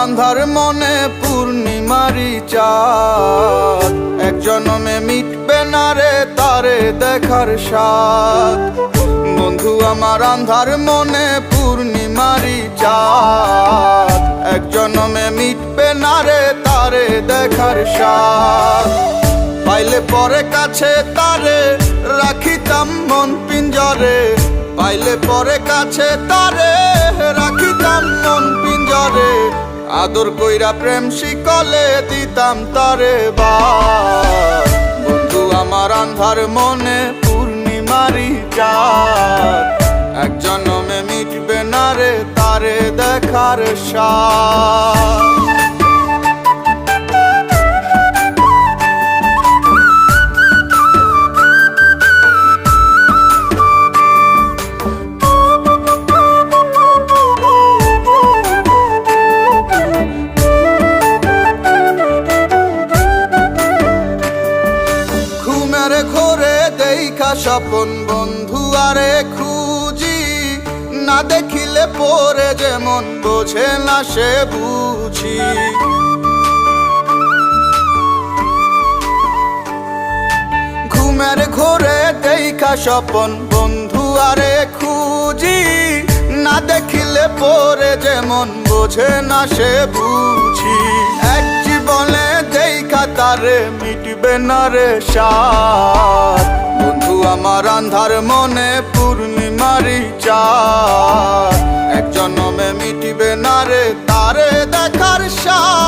আন্ধার মনে পূর্ণিমারি চাঁদ, এক জনমে মিটবে না রে তারে দেখার স্বাদ। বন্ধু আমার আন্ধার মনে পূর্ণিমারি চাঁদ, এক জনমে মিটবে না রে তারে দেখার স্বাদ। পাইলে পরে কাছে তারে রাখিতাম মন পিঞ্জরে, পাইলে পরে কাছে তারে রাখিতাম মন পিঞ্জরে। আদর কইরা প্রেম শিকলে দিতাম তারে বার। বন্ধু আমার আন্ধার মনে পূর্ণিমারি চাঁদ, এক জনমে মিটবে না রে তারে দেখার স্বাদ। ঘরে দেখা স্বপন বন্ধু আরে খুঁজি, না দেখিলে পরে যেমন বোঝে না সে বুঝি। ঘুমের ঘরে দেখা স্বপন বন্ধু আরে খুঁজি, না দেখিলে পরে যেমন বোঝে না সে বুঝি। এক জীবনে দেখা তারে মিটবে না রে স্বাদ। বন্ধু আমার আন্ধার মনে পূর্ণিমারি চাঁদ, এক জনমে মিটবে না রে তারে দেখার স্বাদ।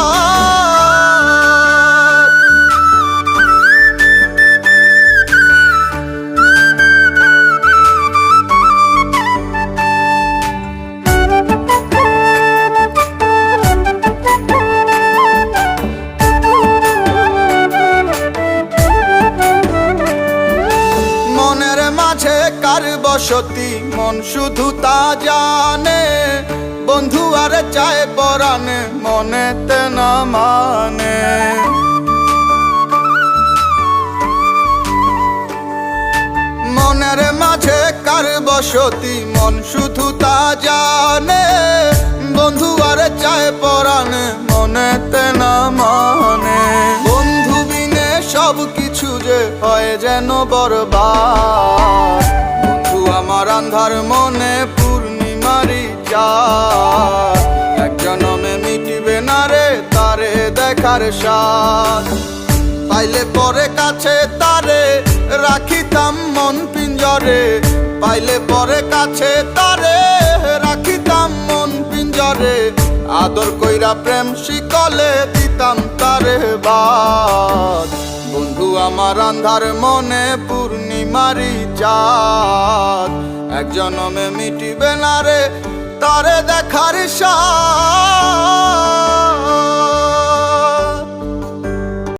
কার বসতি মন শুধু তা জানে, বন্ধু আর চায় পরাণে মনেতে না মানে। মনের মাঝে কার বসতি মন শুধু তা জানে, বন্ধু আর চায় পরাণে মনেতে না মানে। বন্ধু বিনে সব কিছু যে হয় যেন বরবাদ। বন্ধু আমার আন্ধার মনে পূর্ণিমারি চাঁদ, এক জনমে মিটবে না রে তারে দেখার স্বাদ। পাইলে পরে কাছে তারে রাখিতাম মন পিঞ্জরে, পাইলে পরে কাছে তারে রাখিতাম মন পিঞ্জরে। আদর কইরা প্রেম শিকলে দিতাম তারে বাদ। বন্ধু আমার আন্ধার মনে পূর্ণিমারি চাঁদ, এক জনমে মিটিবে না রে তারে দেখার স্বাদ।